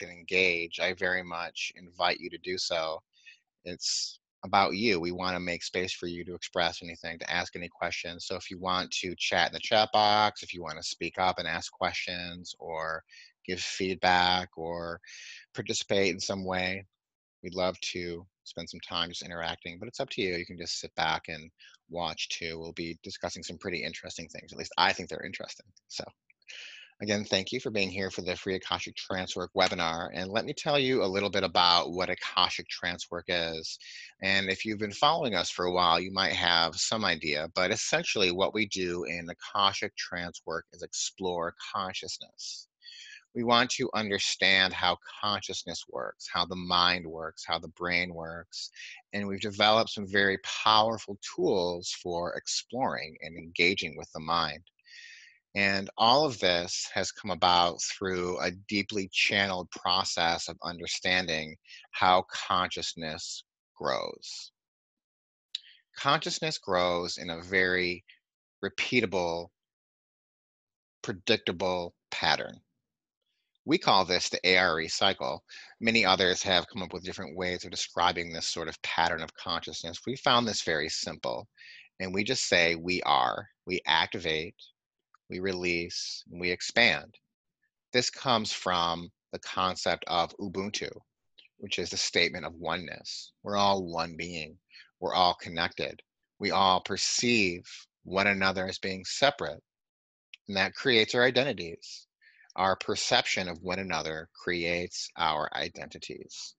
and engage, I very much invite you to do so. It's about you. We want to make space for you to express anything, to ask any questions. So if you want to chat in the chat box, if you want to speak up and ask questions or give feedback or participate in some way, we'd love to spend some time just interacting, but it's up to you. You can just sit back and watch too. We'll be discussing some pretty interesting things. At least I think they're interesting. So again, thank you for being here for the free Akashic Trancework webinar. And let me tell you a little bit about what Akashic Trancework is. And if you've been following us for a while, you might have some idea, but essentially what we do in Akashic Trancework is explore consciousness. We want to understand how consciousness works, how the mind works, how the brain works. And we've developed some very powerful tools for exploring and engaging with the mind. And all of this has come about through a deeply channeled process of understanding how consciousness grows. Consciousness grows in a very repeatable, predictable pattern. We call this the ARE cycle. Many others have come up with different ways of describing this sort of pattern of consciousness. We found this very simple, and we just say we are. We activate, we release, and we expand. This comes from the concept of Ubuntu, which is the statement of oneness. We're all one being. We're all connected. We all perceive one another as being separate, and that creates our identities. Our perception of one another creates our identities.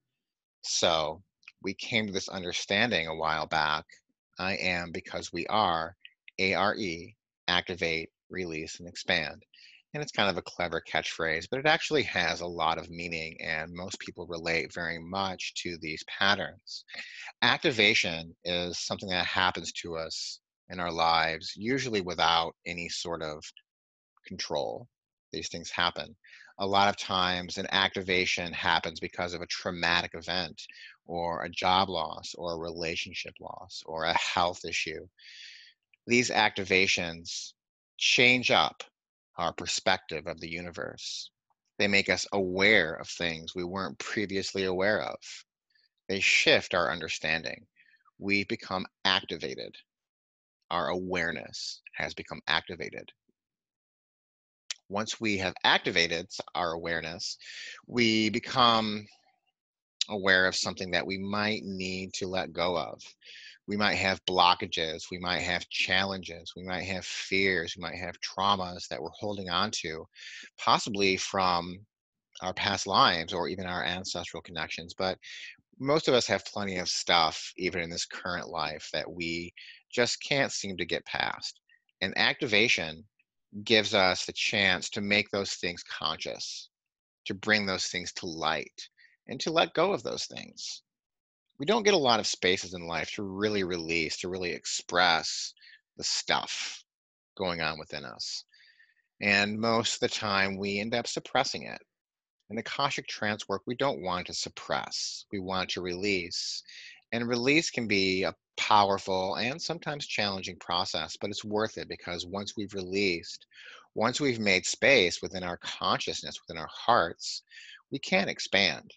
So we came to this understanding a while back. I am because we are, ARE, activate, release, and expand. And it's kind of a clever catchphrase, but it actually has a lot of meaning, and most people relate very much to these patterns. Activation is something that happens to us in our lives, usually without any sort of control. These things happen. A lot of times, an activation happens because of a traumatic event, or a job loss, or a relationship loss, or a health issue. These activations change up our perspective of the universe. They make us aware of things we weren't previously aware of. They shift our understanding. We become activated. Our awareness has become activated. Once we have activated our awareness, we become aware of something that we might need to let go of. We might have blockages, we might have challenges, we might have fears, we might have traumas that we're holding on to, possibly from our past lives or even our ancestral connections. But most of us have plenty of stuff, even in this current life, that we just can't seem to get past. And activation gives us the chance to make those things conscious, to bring those things to light, and to let go of those things. We don't get a lot of spaces in life to really release, to really express the stuff going on within us. And most of the time, we end up suppressing it. In Akashic trance work, we don't want to suppress, we want to release. And release can be a powerful and sometimes challenging process, but it's worth it because once we've released, once we've made space within our consciousness, within our hearts, we can expand.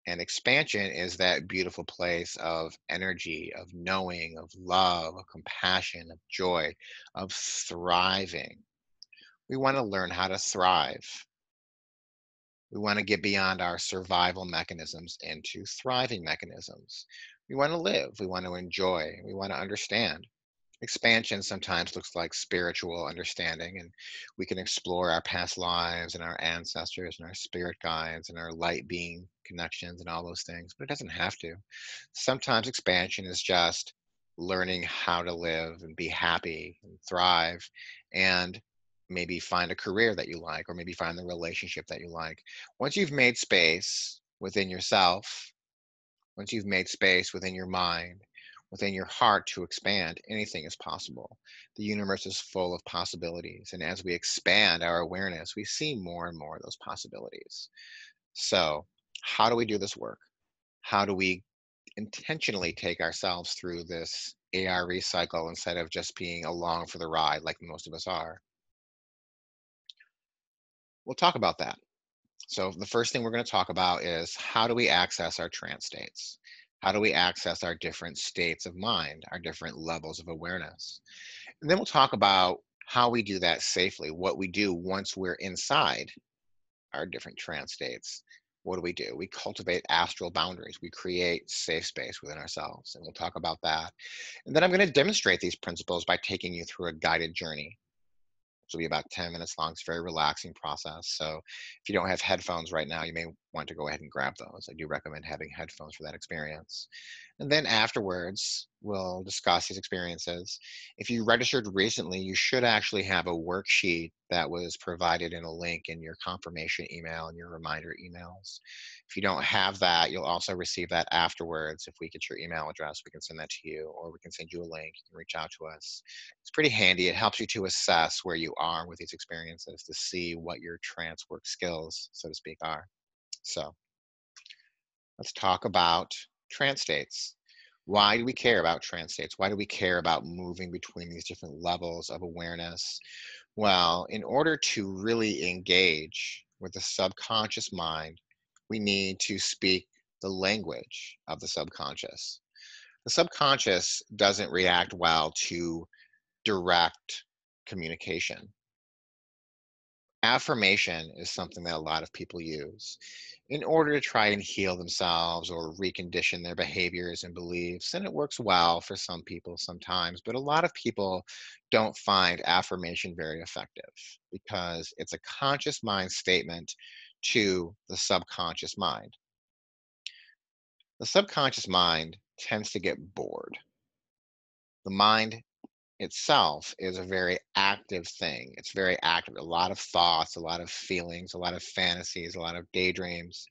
And expansion is that beautiful place of energy, of knowing, of love, of compassion, of joy, of thriving. We want to learn how to thrive. We want to get beyond our survival mechanisms into thriving mechanisms. We want to live. We want to enjoy. We want to understand. Expansion sometimes looks like spiritual understanding, and we can explore our past lives and our ancestors and our spirit guides and our light being connections and all those things, but it doesn't have to. Sometimes expansion is just learning how to live and be happy and thrive and maybe find a career that you like, or maybe find the relationship that you like. Once you've made space within yourself, once you've made space within your mind, within your heart to expand, anything is possible. The universe is full of possibilities. And as we expand our awareness, we see more and more of those possibilities. So, how do we do this work? How do we intentionally take ourselves through this ARE cycle instead of just being along for the ride like most of us are? We'll talk about that. So the first thing we're going to talk about is how do we access our trance states? How do we access our different states of mind, our different levels of awareness? And then we'll talk about how we do that safely, what we do once we're inside our different trance states. What do? We cultivate astral boundaries. We create safe space within ourselves. And we'll talk about that. And then I'm going to demonstrate these principles by taking you through a guided journey, which will be about 10 minutes long. It's a very relaxing process. So if you don't have headphones right now, you may want to go ahead and grab those. I do recommend having headphones for that experience. And then afterwards, we'll discuss these experiences. If you registered recently, you should actually have a worksheet that was provided in a link in your confirmation email and your reminder emails. If you don't have that, you'll also receive that afterwards. If we get your email address, we can send that to you, or we can send you a link. You can reach out to us. It's pretty handy. It helps you to assess where you are with these experiences to see what your trance work skills, so to speak, are. So let's talk about trance states. Why do we care about trance states? Why do we care about moving between these different levels of awareness? Well, in order to really engage with the subconscious mind, we need to speak the language of the subconscious. The subconscious doesn't react well to direct communication. Affirmation is something that a lot of people use in order to try and heal themselves or recondition their behaviors and beliefs. And it works well for some people sometimes, but a lot of people don't find affirmation very effective because it's a conscious mind statement to the subconscious mind. The subconscious mind tends to get bored. The mind itself is a very active thing. It's very active, a lot of thoughts, a lot of feelings, a lot of fantasies, a lot of daydreams.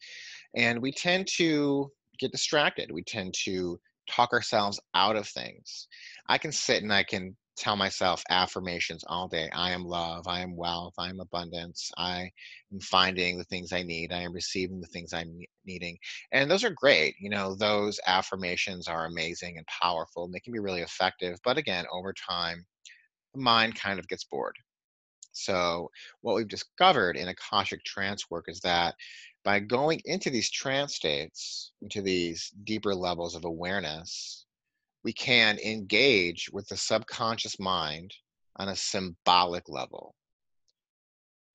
And we tend to get distracted. We tend to talk ourselves out of things. I can sit and I can tell myself affirmations all day. I am love. I am wealth. I am abundance. I am finding the things I need. I am receiving the things I'm needing. And those are great. You know, those affirmations are amazing and powerful, and they can be really effective. But again, over time, the mind kind of gets bored. So, what we've discovered in Akashic trance work is that by going into these trance states, into these deeper levels of awareness, we can engage with the subconscious mind on a symbolic level.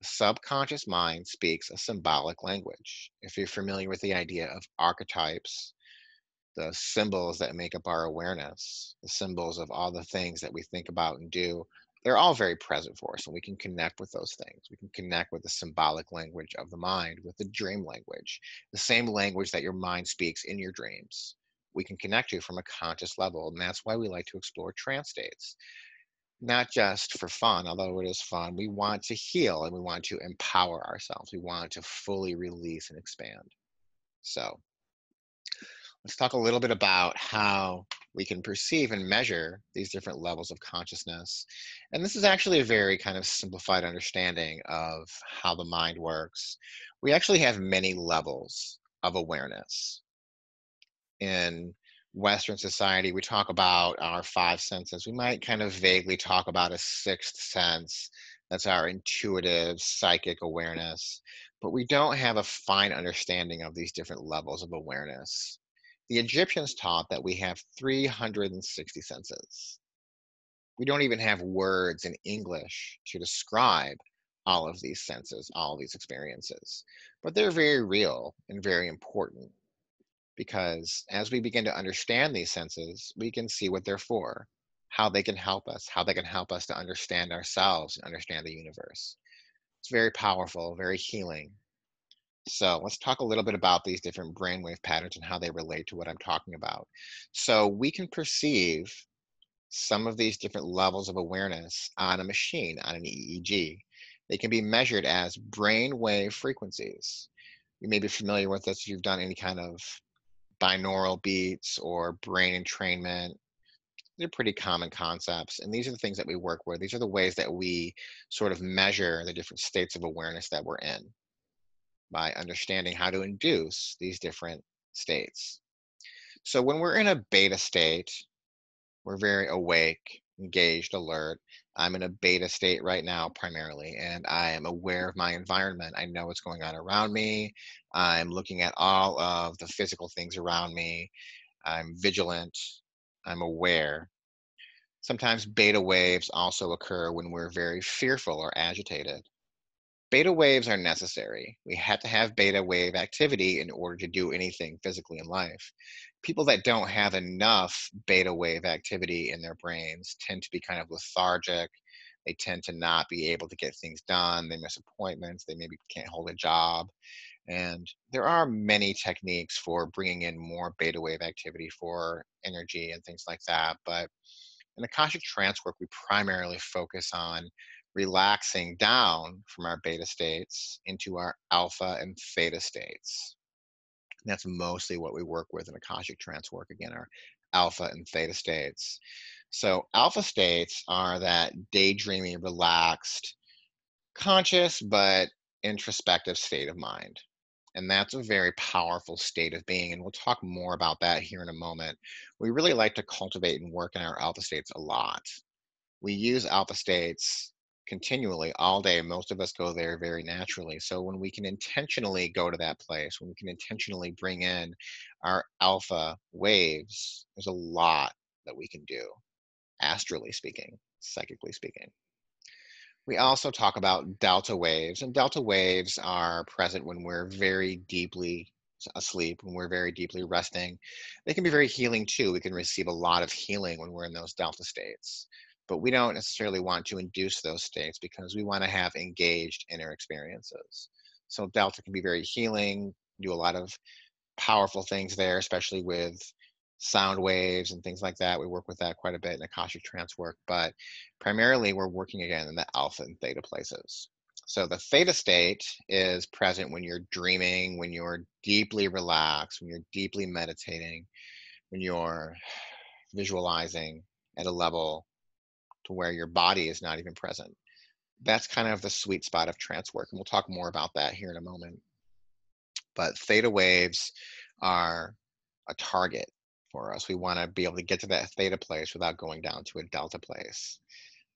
The subconscious mind speaks a symbolic language. If you're familiar with the idea of archetypes, the symbols that make up our awareness, the symbols of all the things that we think about and do, they're all very present for us, and we can connect with those things. We can connect with the symbolic language of the mind, with the dream language, the same language that your mind speaks in your dreams. We can connect to from a conscious level, and that's why we like to explore trance states. Not just for fun, although it is fun. We want to heal and we want to empower ourselves. We want to fully release and expand. So, let's talk a little bit about how we can perceive and measure these different levels of consciousness. And this is actually a very kind of simplified understanding of how the mind works. We actually have many levels of awareness. In Western society, we talk about our five senses. We might kind of vaguely talk about a sixth sense. That's our intuitive, psychic awareness. But we don't have a fine understanding of these different levels of awareness. The Egyptians taught that we have 360 senses. We don't even have words in English to describe all of these senses, all of these experiences. But they're very real and very important because as we begin to understand these senses, we can see what they're for, how they can help us, how they can help us to understand ourselves and understand the universe. It's very powerful, very healing. So let's talk a little bit about these different brainwave patterns and how they relate to what I'm talking about. So we can perceive some of these different levels of awareness on a machine, on an EEG. They can be measured as brainwave frequencies. You may be familiar with this if you've done any kind of binaural beats or brain entrainment. They're pretty common concepts. And these are the things that we work with. These are the ways that we sort of measure the different states of awareness that we're in by understanding how to induce these different states. So when we're in a beta state, we're very awake, engaged, alert. I'm in a beta state right now primarily, and I am aware of my environment. I know what's going on around me. I'm looking at all of the physical things around me. I'm vigilant. I'm aware. Sometimes beta waves also occur when we're very fearful or agitated. Beta waves are necessary. We have to have beta wave activity in order to do anything physically in life. People that don't have enough beta wave activity in their brains tend to be kind of lethargic. They tend to not be able to get things done. They miss appointments. They maybe can't hold a job. And there are many techniques for bringing in more beta wave activity for energy and things like that. But in Akashic Trance work, we primarily focus on relaxing down from our beta states into our alpha and theta states. And that's mostly what we work with in Akashic Trance work, again, our alpha and theta states. So, alpha states are that daydreamy, relaxed, conscious, but introspective state of mind. And that's a very powerful state of being. And we'll talk more about that here in a moment. We really like to cultivate and work in our alpha states a lot. We use alpha states continually all day. Most of us go there very naturally. So when we can intentionally go to that place, when we can intentionally bring in our alpha waves, there's a lot that we can do, astrally speaking, psychically speaking. We also talk about delta waves, and delta waves are present when we're very deeply asleep, when we're very deeply resting. They can be very healing too. We can receive a lot of healing when we're in those delta states, but we don't necessarily want to induce those states because we want to have engaged inner experiences. So delta can be very healing, do a lot of powerful things there, especially with sound waves and things like that. We work with that quite a bit in Akashic Trance work, but primarily we're working again in the alpha and theta places. So the theta state is present when you're dreaming, when you're deeply relaxed, when you're deeply meditating, when you're visualizing at a level to where your body is not even present. That's kind of the sweet spot of trance work. And we'll talk more about that here in a moment. But theta waves are a target for us. We want to be able to get to that theta place without going down to a delta place.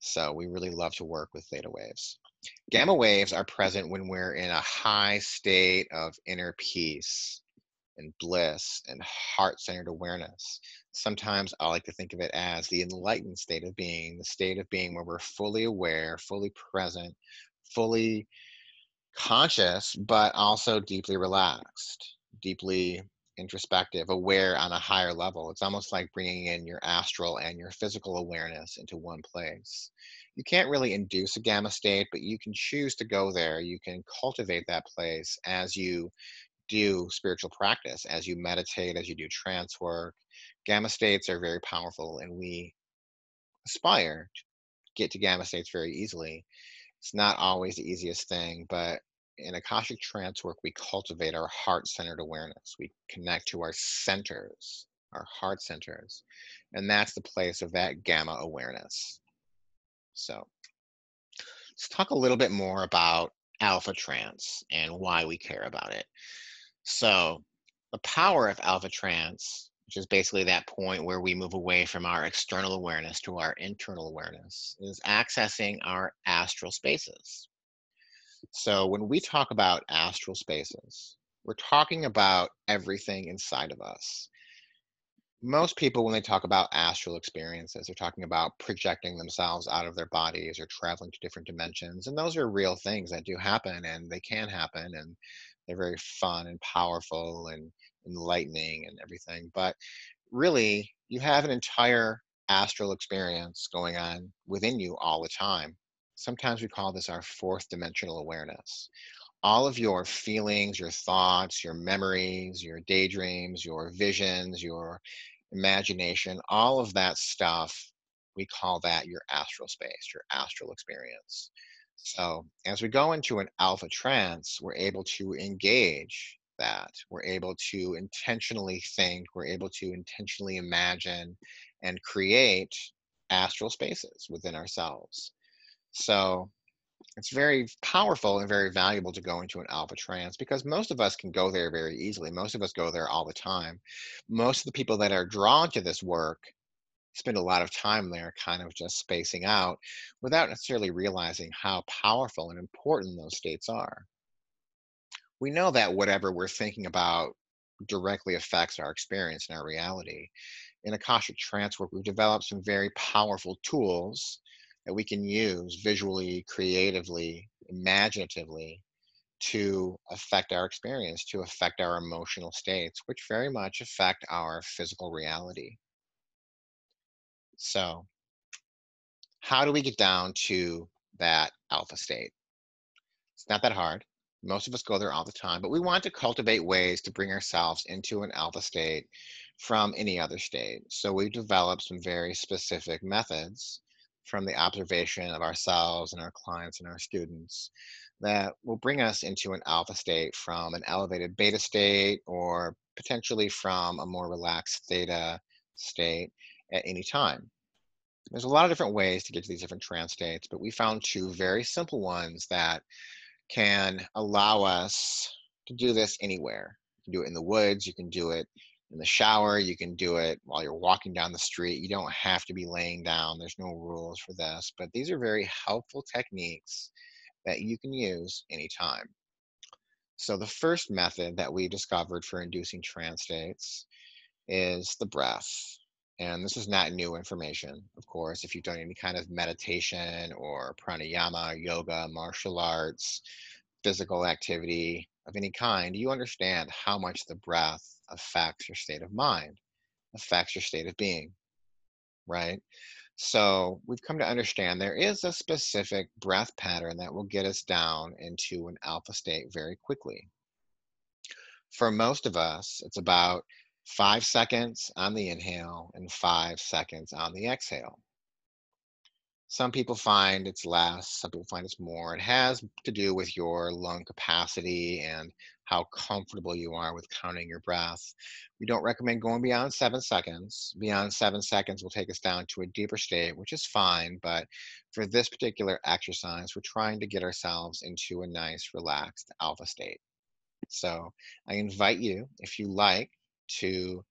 So we really love to work with theta waves. Gamma waves are present when we're in a high state of inner peace and bliss and heart centered awareness. Sometimes I like to think of it as the enlightened state of being, the state of being where we're fully aware, fully present, fully conscious, but also deeply relaxed, deeply introspective, aware on a higher level. It's almost like bringing in your astral and your physical awareness into one place. You can't really induce a gamma state, but you can choose to go there. You can cultivate that place as you do spiritual practice, as you meditate, as you do trance work. Gamma states are very powerful, and we aspire to get to gamma states very easily. It's not always the easiest thing, but in Akashic Trance work, we cultivate our heart centered awareness. We connect to our centers, our heart centers, and that's the place of that gamma awareness. So let's talk a little bit more about alpha trance and why we care about it. So, the power of alpha trance, which is basically that point where we move away from our external awareness to our internal awareness, is accessing our astral spaces. So when we talk about astral spaces, we're talking about everything inside of us. Most people, when they talk about astral experiences, they're talking about projecting themselves out of their bodies or traveling to different dimensions. And those are real things that do happen and they can happen. And they're very fun and powerful and enlightening and everything. But really, you have an entire astral experience going on within you all the time. Sometimes we call this our fourth dimensional awareness. All of your feelings, your thoughts, your memories, your daydreams, your visions, your imagination, all of that stuff, we call that your astral space, your astral experience. So as we go into an alpha trance, we're able to engage that. We're able to intentionally think, we're able to intentionally imagine and create astral spaces within ourselves. So it's very powerful and very valuable to go into an alpha trance because most of us can go there very easily. Most of us go there all the time. Most of the people that are drawn to this work spend a lot of time there kind of just spacing out without necessarily realizing how powerful and important those states are. We know that whatever we're thinking about directly affects our experience and our reality. In Akashic Trancework, we've developed some very powerful tools that we can use visually, creatively, imaginatively to affect our experience, to affect our emotional states, which very much affect our physical reality. So, how do we get down to that alpha state? It's not that hard. Most of us go there all the time, but we want to cultivate ways to bring ourselves into an alpha state from any other state. So we've developed some very specific methods from the observation of ourselves and our clients and our students that will bring us into an alpha state from an elevated beta state or potentially from a more relaxed theta state at any time. There's a lot of different ways to get to these different trance states, but we found two very simple ones that can allow us to do this anywhere. You can do it in the woods, you can do it in the shower, you can do it while you're walking down the street. You don't have to be laying down, there's no rules for this, but these are very helpful techniques that you can use anytime. So, the first method that we discovered for inducing trance states is the breath. And this is not new information, of course. If you've done any kind of meditation or pranayama, yoga, martial arts, physical activity of any kind, you understand how much the breath affects your state of mind, affects your state of being, right? So we've come to understand there is a specific breath pattern that will get us down into an alpha state very quickly. For most of us, it's about 5 seconds on the inhale and 5 seconds on the exhale. Some people find it's less, some people find it's more. It has to do with your lung capacity and how comfortable you are with counting your breath. We don't recommend going beyond 7 seconds. Beyond 7 seconds will take us down to a deeper state, which is fine. But for this particular exercise, we're trying to get ourselves into a nice, relaxed alpha state. So I invite you, if you like, to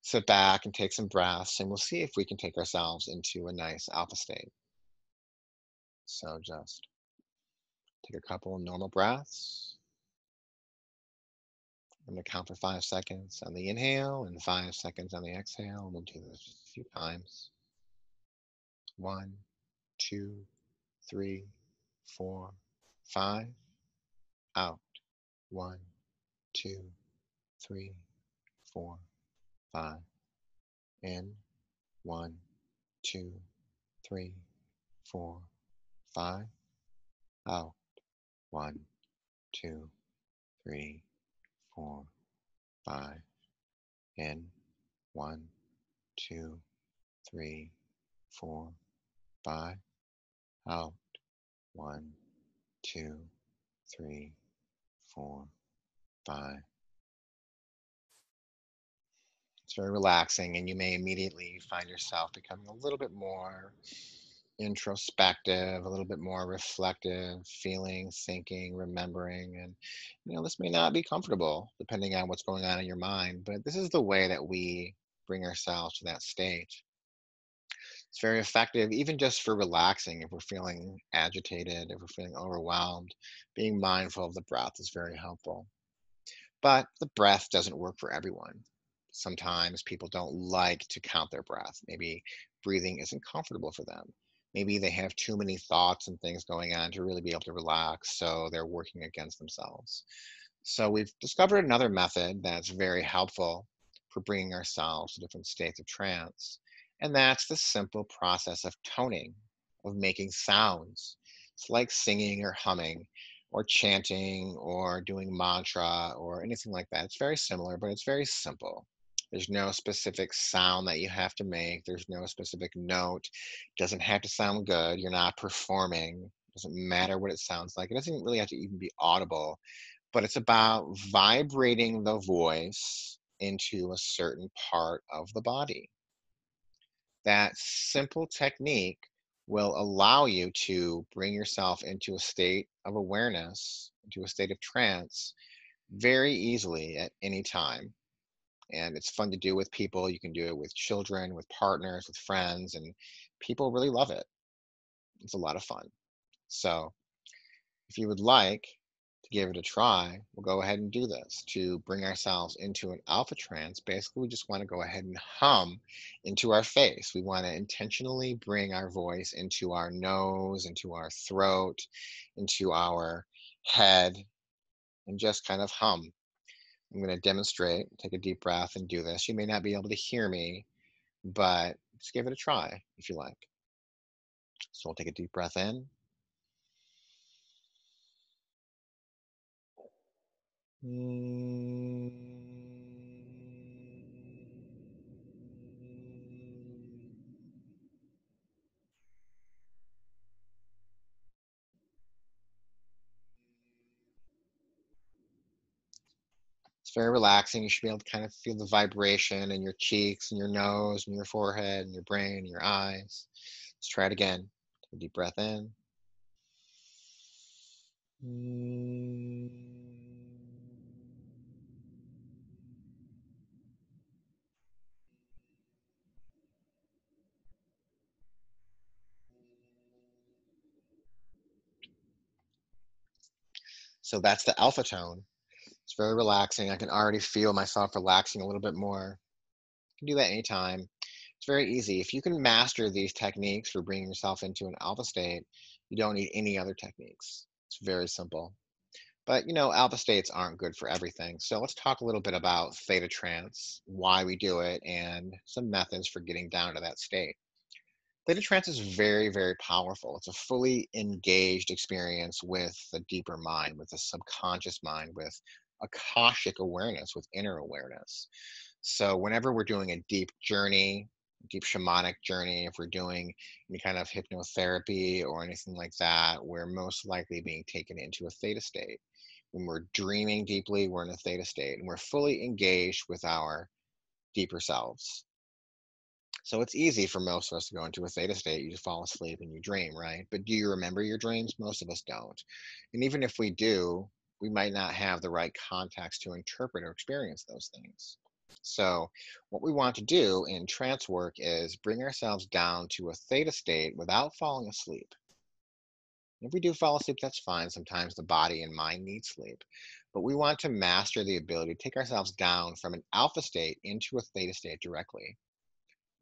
sit back and take some breaths, and we'll see if we can take ourselves into a nice alpha state. So just take a couple of normal breaths. I'm going to count for 5 seconds on the inhale and 5 seconds on the exhale. We'll do this just a few times. 1, 2, 3, 4, 5. Out. 1, 2, 3, 4, 5. In. 1, 2, 3, 4, 5. Out. 1, 2, 3, 4, 5. In. 1, 2, 3, 4, 5. Out. 1, 2, 3, 4, 5. It's very relaxing, and you may immediately find yourself becoming a little bit more introspective, a little bit more reflective, feeling, thinking, remembering. And, this may not be comfortable depending on what's going on in your mind, but this is the way that we bring ourselves to that state. It's very effective, even just for relaxing. If we're feeling agitated, if we're feeling overwhelmed, being mindful of the breath is very helpful. But the breath doesn't work for everyone. Sometimes people don't like to count their breath. Maybe breathing isn't comfortable for them. Maybe they have too many thoughts and things going on to really be able to relax, so they're working against themselves. So we've discovered another method that's very helpful for bringing ourselves to different states of trance, and that's the simple process of toning, of making sounds. It's like singing or humming or chanting or doing mantra or anything like that. It's very similar, but it's very simple. There's no specific sound that you have to make. There's no specific note. It doesn't have to sound good. You're not performing. It doesn't matter what it sounds like. It doesn't really have to even be audible, but it's about vibrating the voice into a certain part of the body. That simple technique will allow you to bring yourself into a state of awareness, into a state of trance very easily at any time. And it's fun to do with people. You can do it with children, with partners, with friends, and people really love it. It's a lot of fun. So, if you would like to give it a try, we'll go ahead and do this to bring ourselves into an alpha trance. Basically, we just want to go ahead and hum into our face. We want to intentionally bring our voice into our nose, into our throat, into our head, and just kind of hum. I'm going to demonstrate. Take a deep breath and do this. You may not be able to hear me, but just give it a try if you like. So we'll take a deep breath in. It's very relaxing. You should be able to kind of feel the vibration in your cheeks and your nose and your forehead and your brain and your eyes. Let's try it again. Take a deep breath in. So that's the alpha tone. It's very relaxing. I can already feel myself relaxing a little bit more. You can do that anytime. It's very easy. If you can master these techniques for bringing yourself into an alpha state, you don't need any other techniques. It's very simple. But alpha states aren't good for everything. So let's talk a little bit about theta trance, why we do it, and some methods for getting down to that state. Theta trance is very, very powerful. It's a fully engaged experience with the deeper mind, with the subconscious mind, with Akashic awareness, with inner awareness. So whenever we're doing a deep journey, deep shamanic journey, if we're doing any kind of hypnotherapy or anything like that, we're most likely being taken into a theta state. When we're dreaming deeply, we're in a theta state and we're fully engaged with our deeper selves. So it's easy for most of us to go into a theta state. You just fall asleep and you dream, right? But do you remember your dreams? Most of us don't. And even if we do, we might not have the right context to interpret or experience those things. So, what we want to do in trance work is bring ourselves down to a theta state without falling asleep. If we do fall asleep, that's fine. Sometimes the body and mind need sleep. But we want to master the ability to take ourselves down from an alpha state into a theta state directly.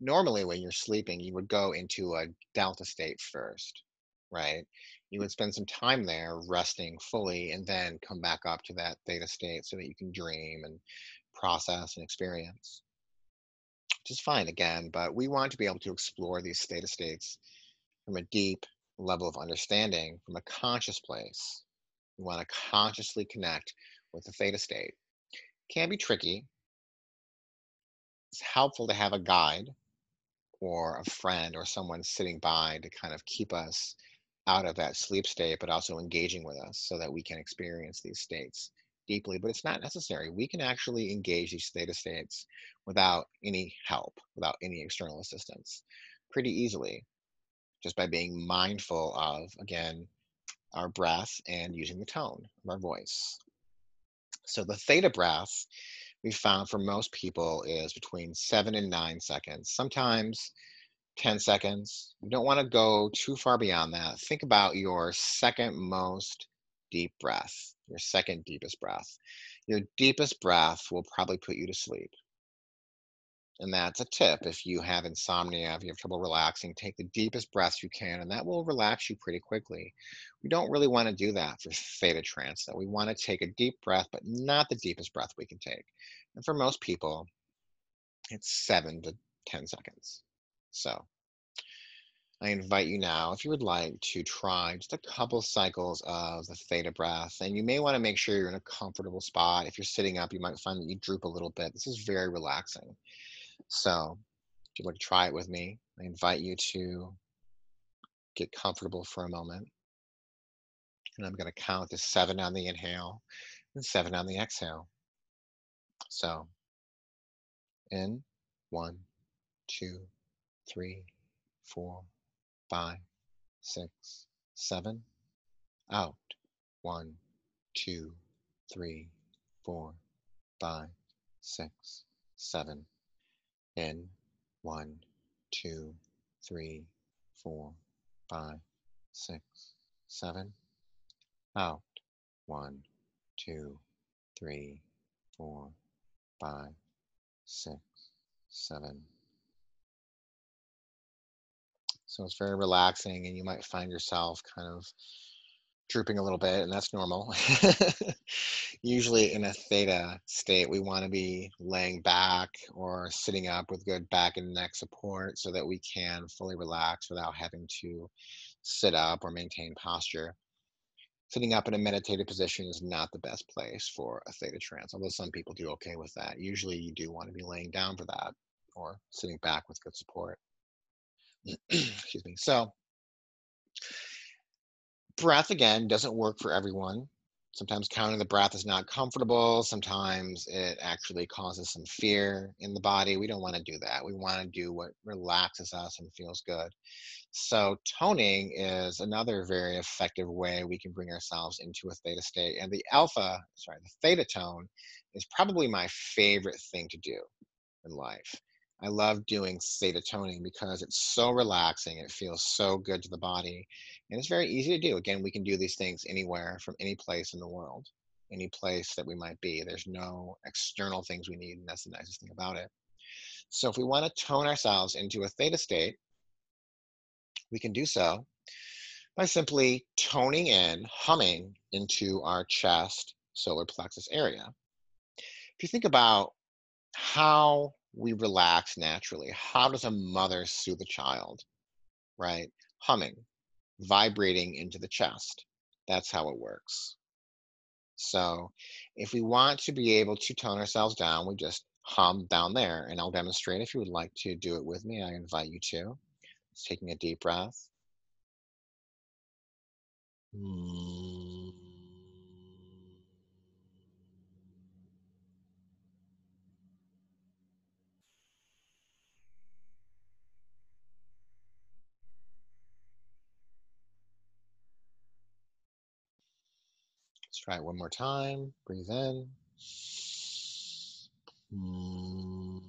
Normally, when you're sleeping, you would go into a delta state first, right? You would spend some time there resting fully and then come back up to that theta state so that you can dream and process and experience, which is fine again. But we want to be able to explore these theta states from a deep level of understanding, from a conscious place. We want to consciously connect with the theta state. Can be tricky. It's helpful to have a guide or a friend or someone sitting by to kind of keep us out of that sleep state, but also engaging with us so that we can experience these states deeply. But it's not necessary. We can actually engage these theta states without any help, without any external assistance, pretty easily, just by being mindful of, again, our breath and using the tone of our voice. So the theta breath we found for most people is between 7 and 9 seconds. Sometimes 10 seconds. You don't want to go too far beyond that. Think about your second most deep breath, your second deepest breath. Your deepest breath will probably put you to sleep. And that's a tip. If you have insomnia, if you have trouble relaxing, take the deepest breaths you can, and that will relax you pretty quickly. We don't really want to do that for theta trance, though. We want to take a deep breath, but not the deepest breath we can take. And for most people, it's 7 to 10 seconds. So I invite you now, if you would like, to try just a couple cycles of the theta breath. And you may want to make sure you're in a comfortable spot. If you're sitting up, you might find that you droop a little bit. This is very relaxing. So if you'd like to try it with me, I invite you to get comfortable for a moment. And I'm going to count to 7 on the inhale and 7 on the exhale. So in 1, 2, 3, 4, 5, 6, 7. Out. 1, 2, 3, 4, 5, 6, 7. In. 1, 2, 3, 4, 5, 6, 7. Out. 1, 2, 3, 4, 5, 6, 7. So it's very relaxing, and you might find yourself kind of drooping a little bit, and that's normal. Usually in a theta state, we want to be laying back or sitting up with good back and neck support so that we can fully relax without having to sit up or maintain posture. Sitting up in a meditative position is not the best place for a theta trance, although some people do okay with that. Usually you do want to be laying down for that or sitting back with good support. Excuse me. So breath again doesn't work for everyone. Sometimes counting the breath is not comfortable. Sometimes it actually causes some fear in the body. We don't want to do that. We want to do what relaxes us and feels good. So toning is another very effective way we can bring ourselves into a theta state. And the theta tone is probably my favorite thing to do in life. I love doing theta toning because it's so relaxing. It feels so good to the body, and it's very easy to do. Again, we can do these things anywhere from any place in the world, any place that we might be. There's no external things we need, and that's the nicest thing about it. So if we want to tone ourselves into a theta state, we can do so by simply toning in, humming into our chest, solar plexus area. If you think about how we relax naturally, how does a mother soothe a child, right? Humming, vibrating into the chest. That's how it works. So if we want to be able to tone ourselves down, we just hum down there. And I'll demonstrate if you would like to do it with me. I invite you to. Just taking a deep breath. Mm. Let's try it one more time. Breathe in. Mm.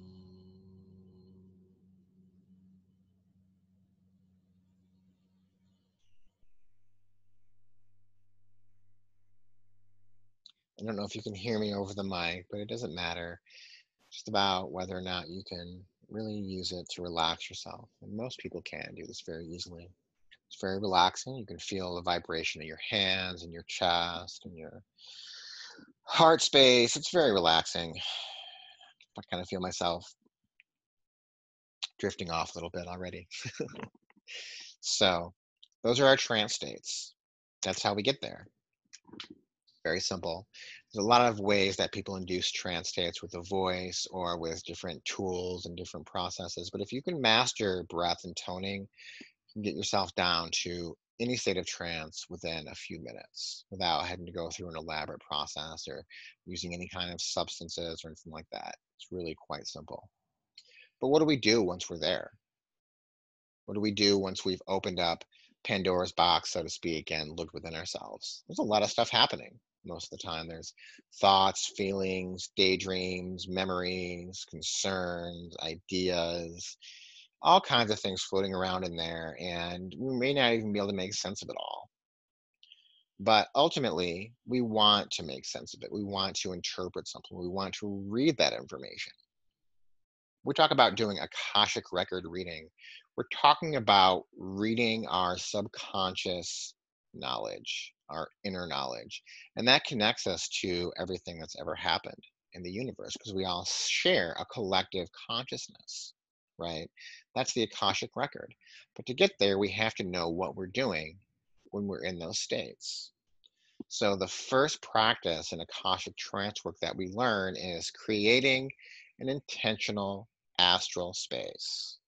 I don't know if you can hear me over the mic, but it doesn't matter. Just about whether or not you can really use it to relax yourself. And most people can do this very easily. It's very relaxing. You can feel the vibration in your hands and your chest and your heart space. It's very relaxing. I kind of feel myself drifting off a little bit already. So, those are our trance states. That's how we get there. Very simple. There's a lot of ways that people induce trance states with the voice or with different tools and different processes. But if you can master breath and toning, you can get yourself down to any state of trance within a few minutes without having to go through an elaborate process or using any kind of substances or anything like that. It's really quite simple. But what do we do once we're there? What do we do once we've opened up Pandora's box, so to speak, and looked within ourselves? There's a lot of stuff happening most of the time. There's thoughts, feelings, daydreams, memories, concerns, ideas, all kinds of things floating around in there. And we may not even be able to make sense of it all. But ultimately, we want to make sense of it. We want to interpret something. We want to read that information. We talk about doing Akashic record reading. We're talking about reading our subconscious knowledge, our inner knowledge. And that connects us to everything that's ever happened in the universe because we all share a collective consciousness, right? That's the Akashic record. But to get there, we have to know what we're doing when we're in those states. So the first practice in Akashic trance work that we learn is creating an intentional astral space.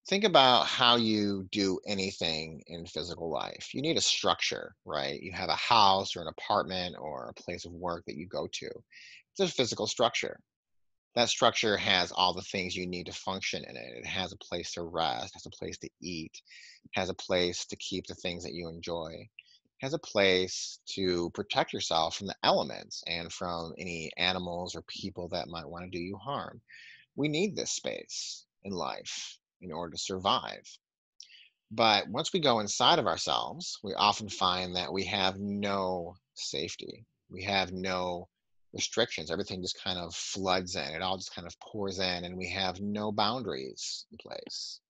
Think about how you do anything in physical life. You need a structure, right? You have a house or an apartment or a place of work that you go to. It's a physical structure. That structure has all the things you need to function in it. It has a place to rest, has a place to eat, has a place to keep the things that you enjoy. has a place to protect yourself from the elements and from any animals or people that might want to do you harm. We need this space in life in order to survive. But once we go inside of ourselves, we often find that we have no safety. We have no restrictions. Everything just kind of floods in. It all just kind of pours in, and we have no boundaries in place.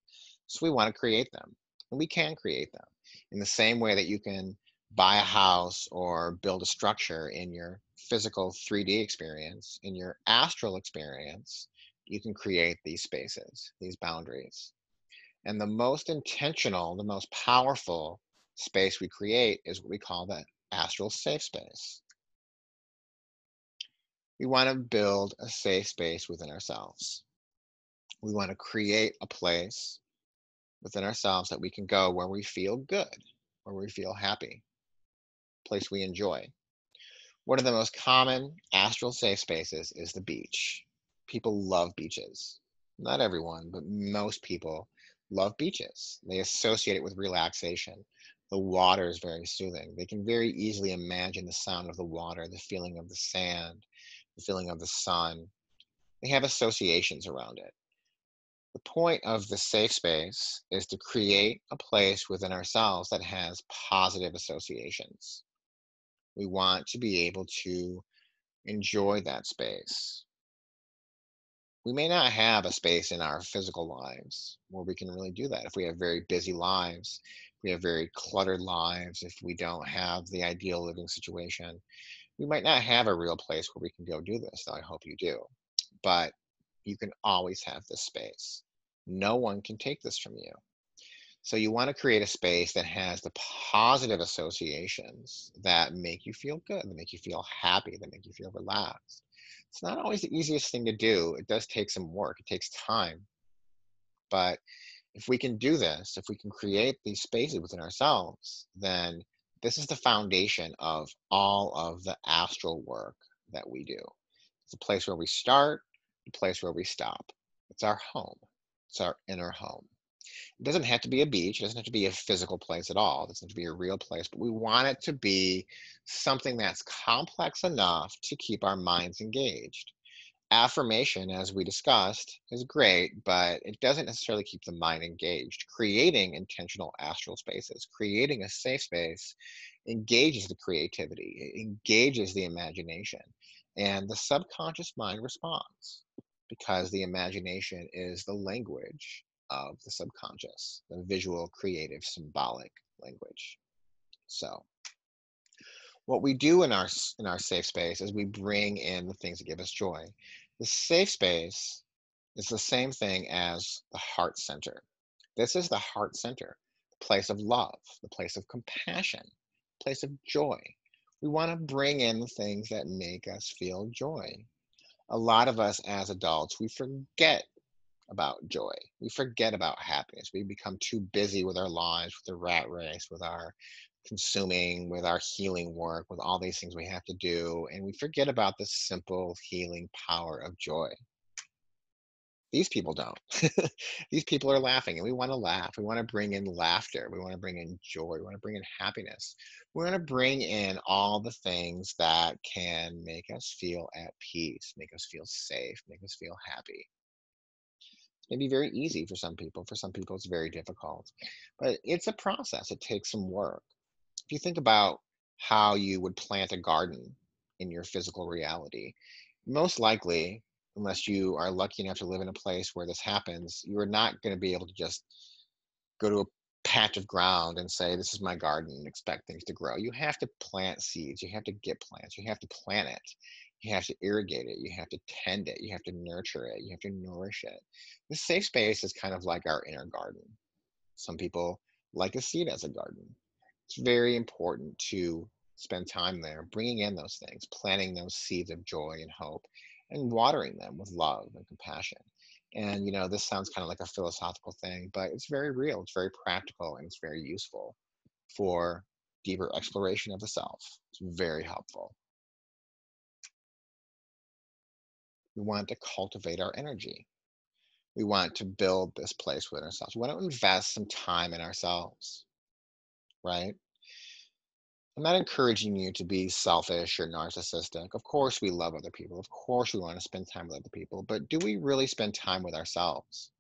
So we want to create them. And we can create them in the same way that you can buy a house or build a structure in your physical 3D experience, in your astral experience. You can create these spaces, these boundaries. And the most intentional, the most powerful space we create is what we call the astral safe space. We want to build a safe space within ourselves. We want to create a place within ourselves that we can go where we feel good, where we feel happy, a place we enjoy. One of the most common astral safe spaces is the beach. People love beaches. Not everyone, but most people love beaches. They associate it with relaxation. The water is very soothing. They can very easily imagine the sound of the water, the feeling of the sand, the feeling of the sun. They have associations around it. The point of the safe space is to create a place within ourselves that has positive associations. We want to be able to enjoy that space. We may not have a space in our physical lives where we can really do that. If we have very busy lives, if we have very cluttered lives, if we don't have the ideal living situation, we might not have a real place where we can go do this, though I hope you do. But you can always have this space. No one can take this from you. So you want to create a space that has the positive associations that make you feel good, that make you feel happy, that make you feel relaxed. It's not always the easiest thing to do. It does take some work. It takes time. But if we can do this, if we can create these spaces within ourselves, then this is the foundation of all of the astral work that we do. It's a place where we start, a place where we stop. It's our home. It's our inner home. It doesn't have to be a beach. It doesn't have to be a physical place at all. It doesn't have to be a real place, but we want it to be something that's complex enough to keep our minds engaged. Affirmation, as we discussed, is great, but it doesn't necessarily keep the mind engaged. Creating intentional astral spaces, creating a safe space engages the creativity, it engages the imagination, and the subconscious mind responds because the imagination is the language of the subconscious, the visual, creative, symbolic language. So, what we do in our safe space is we bring in the things that give us joy. The safe space is the same thing as the heart center. This is the heart center, the place of love, the place of compassion, the place of joy. We want to bring in the things that make us feel joy. A lot of us as adults, we forget about joy. We forget about happiness. We become too busy with our lives, with the rat race, with our consuming, with our healing work, with all these things we have to do. And we forget about the simple healing power of joy. These people don't. These people are laughing, and we want to laugh. We want to bring in laughter. We want to bring in joy. We want to bring in happiness. We want to bring in all the things that can make us feel at peace, make us feel safe, make us feel happy. May be very easy for some people. For some people, it's very difficult. But it's a process. It takes some work. If you think about how you would plant a garden in your physical reality, most likely, unless you are lucky enough to live in a place where this happens, you are not going to be able to just go to a patch of ground and say, "This is my garden," and expect things to grow. You have to plant seeds. You have to get plants. You have to plant it. You have to irrigate it. You have to tend it. You have to nurture it. You have to nourish it. This safe space is kind of like our inner garden. Some people like a seed as a garden. It's very important to spend time there, bringing in those things, planting those seeds of joy and hope, and watering them with love and compassion. And, this sounds kind of like a philosophical thing, but it's very real, it's very practical, and it's very useful for deeper exploration of the self. It's very helpful. We want to cultivate our energy. We want to build this place within ourselves. We want to invest some time in ourselves, right? I'm not encouraging you to be selfish or narcissistic. Of course, we love other people. Of course, we want to spend time with other people. But do we really spend time with ourselves?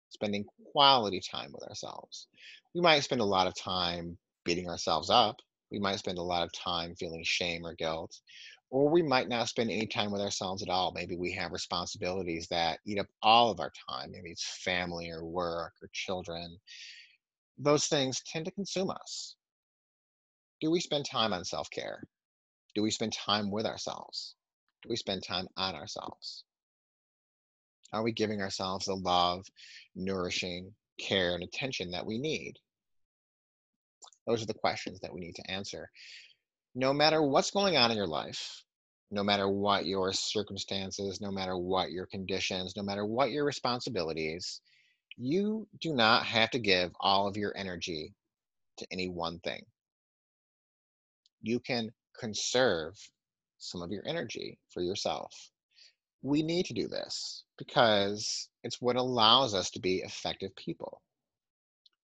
Spending quality time with ourselves. We might spend a lot of time beating ourselves up. We might spend a lot of time feeling shame or guilt. Or we might not spend any time with ourselves at all. Maybe we have responsibilities that eat up all of our time. Maybe it's family or work or children. Those things tend to consume us. Do we spend time on self care? Do we spend time with ourselves? Do we spend time on ourselves? Are we giving ourselves the love, nourishing care, and attention that we need? Those are the questions that we need to answer. No matter what's going on in your life, no matter what your circumstances, no matter what your conditions, no matter what your responsibilities, you do not have to give all of your energy to any one thing. You can conserve some of your energy for yourself. We need to do this because it's what allows us to be effective people.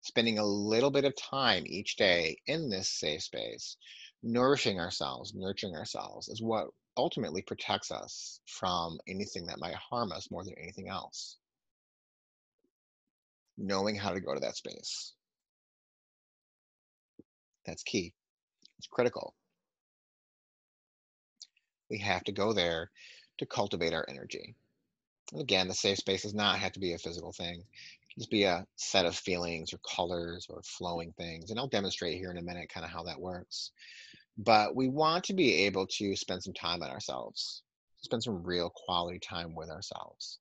Spending a little bit of time each day in this safe space, nourishing ourselves, nurturing ourselves, is what ultimately protects us from anything that might harm us more than anything else. Knowing how to go to that space, that's key. It's critical. We have to go there to cultivate our energy. And again, the safe space does not have to be a physical thing. It can just be a set of feelings or colors or flowing things. And I'll demonstrate here in a minute kind of how that works. But we want to be able to spend some time on ourselves, spend some real quality time with ourselves.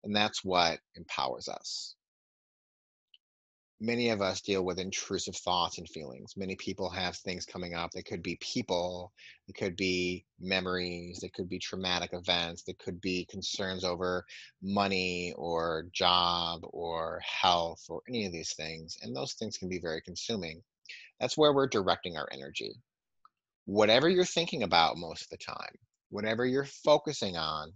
And that's what empowers us. Many of us deal with intrusive thoughts and feelings. Many people have things coming up. They could be people, it could be memories, it could be traumatic events, it could be concerns over money or job or health or any of these things. And those things can be very consuming. That's where we're directing our energy. Whatever you're thinking about most of the time, whatever you're focusing on,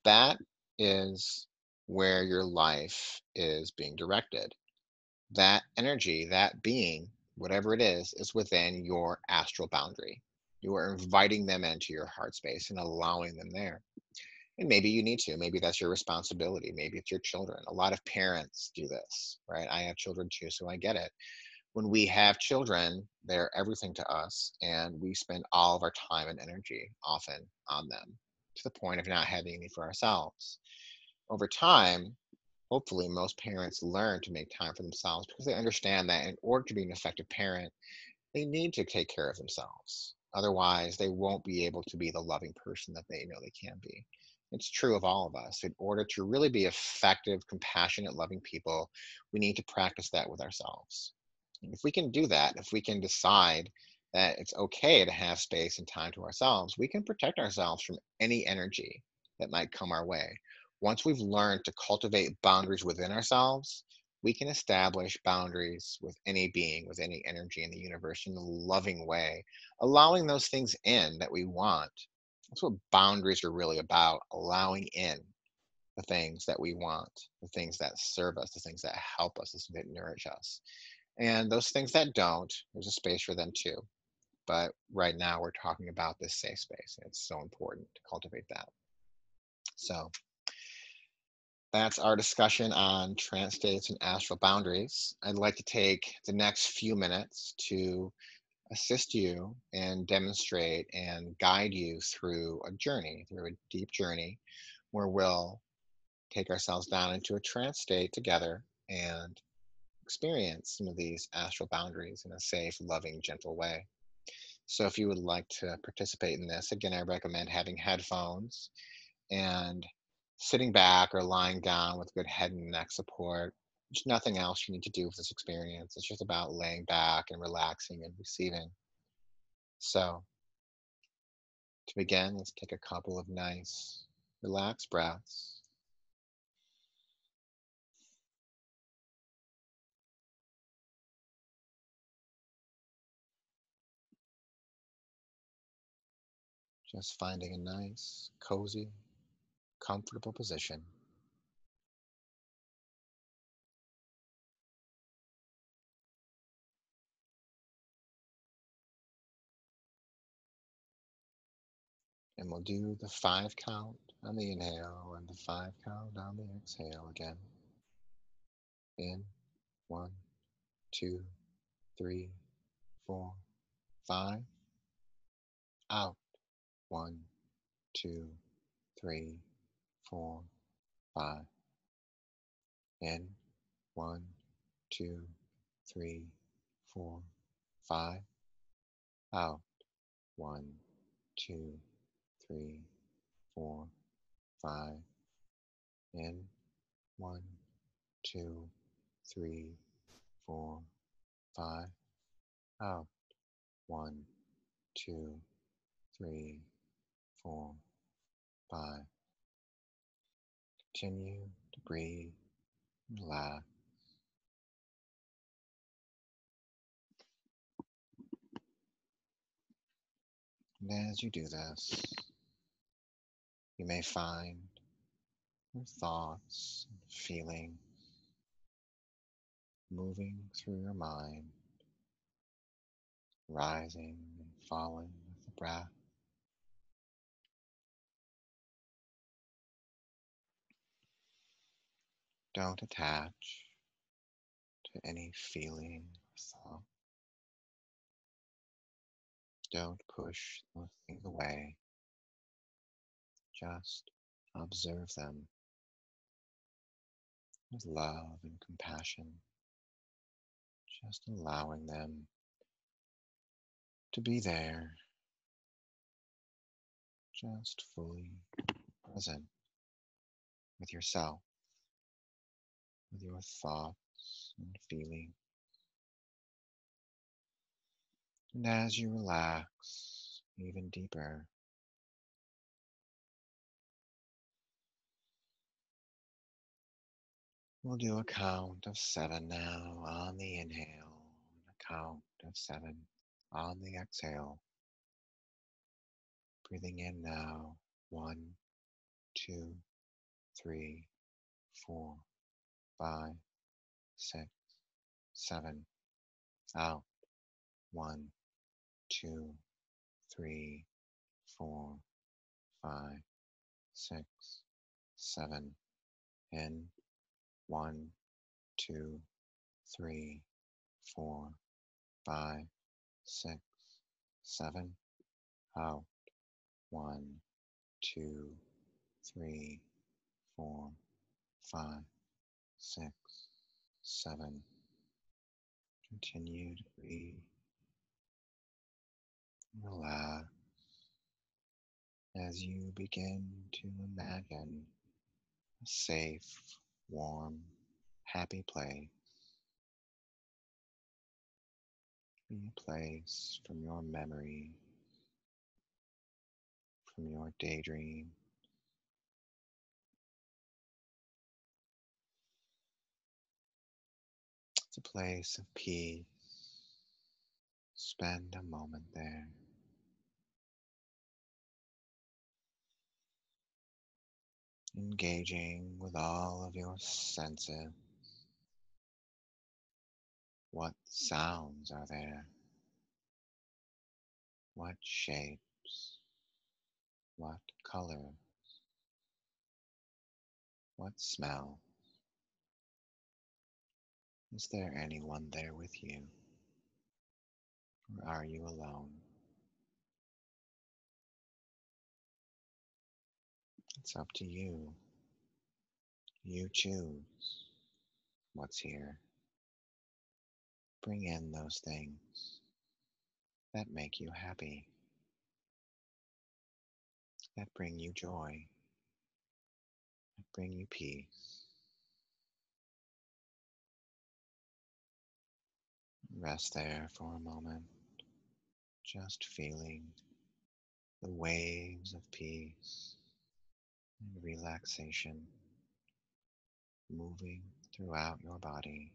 that is where your life is being directed. That energy, that being, whatever it is within your astral boundary. You are inviting them into your heart space and allowing them there. And maybe you need to. Maybe that's your responsibility. Maybe it's your children. A lot of parents do this, right? I have children too, so I get it. When we have children, they're everything to us, and we spend all of our time and energy often on them to the point of not having any for ourselves. Over time, hopefully, most parents learn to make time for themselves because they understand that in order to be an effective parent, they need to take care of themselves. Otherwise, they won't be able to be the loving person that they know they can be. It's true of all of us. In order to really be effective, compassionate, loving people, we need to practice that with ourselves. And if we can do that, if we can decide that it's okay to have space and time to ourselves, we can protect ourselves from any energy that might come our way. Once we've learned to cultivate boundaries within ourselves, we can establish boundaries with any being, with any energy in the universe in a loving way, allowing those things in that we want. That's what boundaries are really about, allowing in the things that we want, the things that serve us, the things that help us, the things that nourish us. And those things that don't, there's a space for them too. But right now, we're talking about this safe space. And it's so important to cultivate that. So that's our discussion on trance states and astral boundaries. I'd like to take the next few minutes to assist you and demonstrate and guide you through a journey, through a deep journey where we'll take ourselves down into a trance state together and experience some of these astral boundaries in a safe, loving, gentle way. So, if you would like to participate in this, again, I recommend having headphones and sitting back or lying down with good head and neck support. There's nothing else you need to do with this experience. It's just about laying back and relaxing and receiving. So, to begin, let's take a couple of nice, relaxed breaths. Just finding a nice, cozy, comfortable position. And we'll do the 5 count on the inhale and the 5 count on the exhale again. In, 1, 2, 3, 4, 5. Out, 1, 2, 3, 4, 5. In, 1, 2, 3, 4, 5. Out, 1, 2, 3, 4, 5. In, 1, 2, 3, 4, 5. Out, 1, 2, 3, 4, 5. Continue to breathe, relax. And as you do this, you may find your thoughts and feelings moving through your mind, rising and falling with the breath. Don't attach to any feeling or thought. Don't push those things away. Just observe them with love and compassion, just allowing them to be there, just fully present with yourself, with your thoughts and feelings. And as you relax even deeper, we'll do a count of 7 now on the inhale, and a count of 7 on the exhale. Breathing in now, 1, 2, 3, 4, 5, 6, 7. Out, 1, 2, 3, 4, 5, 6, 7. In, 1, 2, 3, 4, 5, 6, 7. Out, 1, 2, 3, 4, 5, 6, 7. Continue to breathe, relax as you begin to imagine a safe, warm, happy place. Be a place from your memory, from your daydream. It's a place of peace. Spend a moment there. Engaging with all of your senses. What sounds are there? What shapes? What color? What smell? Is there anyone there with you? Or are you alone? It's up to you. You choose what's here. Bring in those things that make you happy, that bring you joy, that bring you peace. Rest there for a moment, just feeling the waves of peace and relaxation moving throughout your body.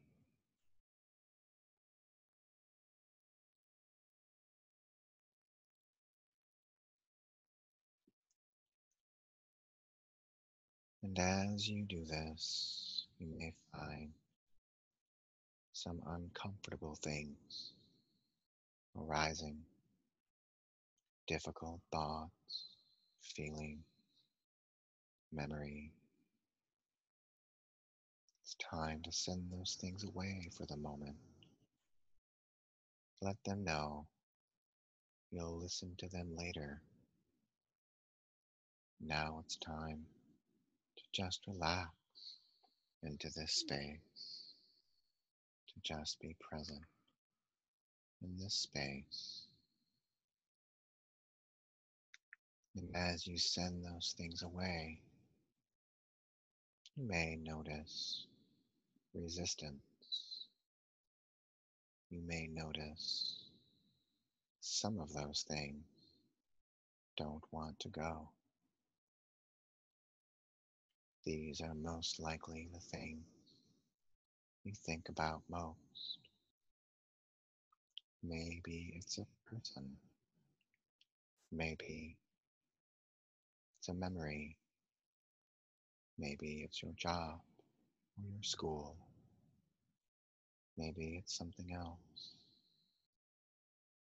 And as you do this, you may find some uncomfortable things arising, difficult thoughts, feeling, memory. It's time to send those things away for the moment. Let them know you'll listen to them later. Now it's time to just relax into this space, to just be present in this space. And as you send those things away, you may notice resistance. You may notice some of those things don't want to go. These are most likely the things you think about most. Maybe it's a person. Maybe it's a memory. Maybe it's your job or your school. Maybe it's something else.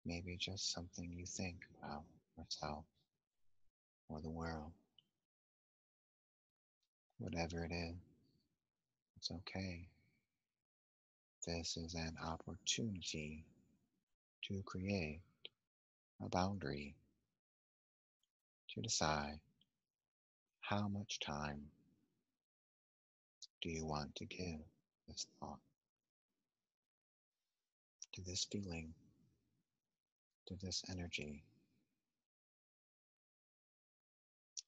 Maybe just something you think about yourself or the world. Whatever it is, it's okay. This is an opportunity to create a boundary, to decide how much time do you want to give this thought, to this feeling, to this energy.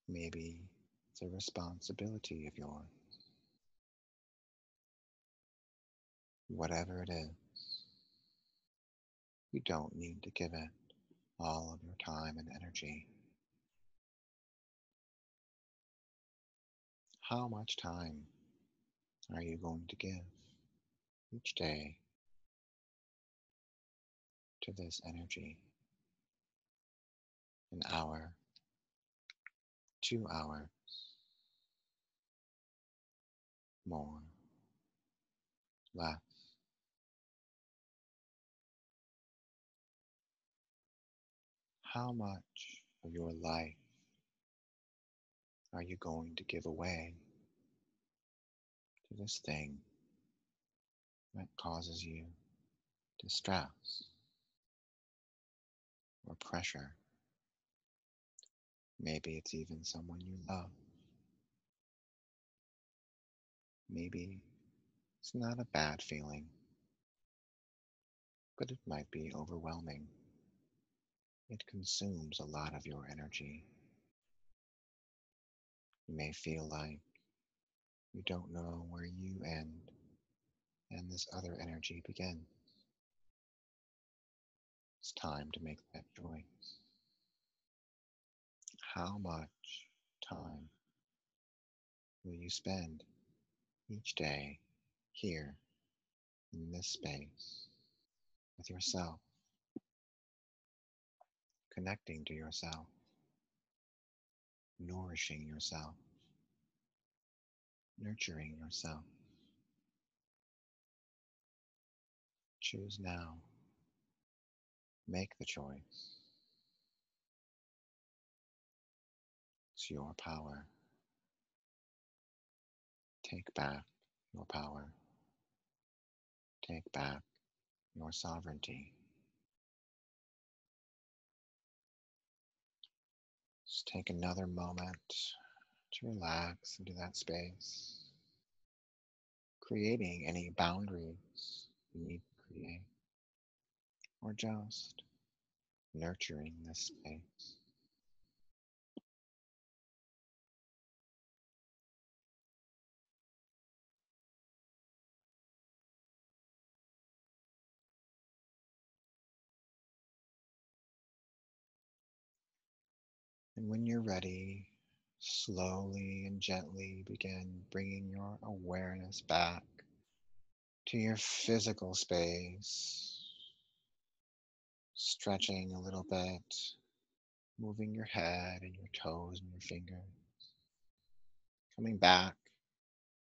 Maybe it's a responsibility of yours. Whatever it is, you don't need to give it all of your time and energy. How much time are you going to give each day to this energy? An hour, 2 hours, more, less? How much of your life are you going to give away to this thing that causes you distress or pressure? Maybe it's even someone you love. Maybe it's not a bad feeling, but it might be overwhelming. It consumes a lot of your energy. You may feel like you don't know where you end and this other energy begins. It's time to make that choice. How much time will you spend each day here in this space with yourself, connecting to yourself, nourishing yourself, nurturing yourself? Choose now. Make the choice. It's your power. Take back your power. Take back your sovereignty. Just take another moment to relax into that space, creating any boundaries you need to create, or just nurturing this space. And when you're ready, slowly and gently begin bringing your awareness back to your physical space, stretching a little bit, moving your head and your toes and your fingers, coming back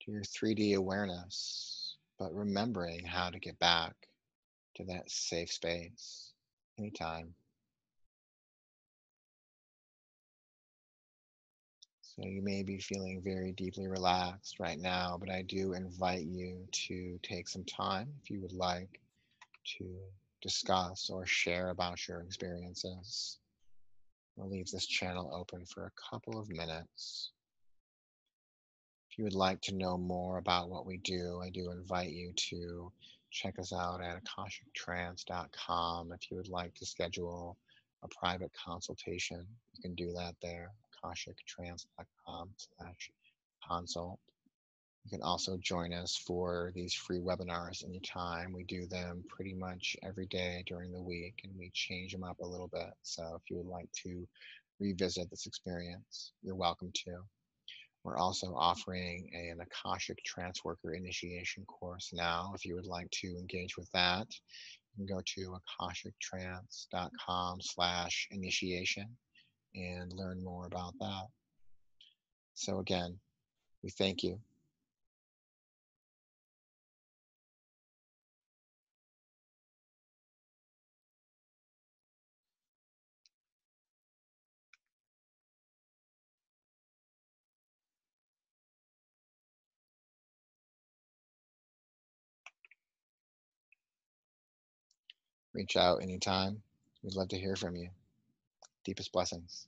to your 3D awareness, but remembering how to get back to that safe space anytime. So you may be feeling very deeply relaxed right now, but I do invite you to take some time if you would like to discuss or share about your experiences. I'll leave this channel open for a couple of minutes. If you would like to know more about what we do, I do invite you to check us out at akashictrance.com. If you would like to schedule a private consultation, you can do that there, akashictrance.com/consult. You can also join us for these free webinars anytime. We do them pretty much every day during the week and we change them up a little bit. So if you would like to revisit this experience, you're welcome to. We're also offering an Akashic Tranceworker initiation course now. If you would like to engage with that, you can go to akashictrance.com/initiation and learn more about that. So again, we thank you. Reach out anytime. We'd love to hear from you. Deepest blessings.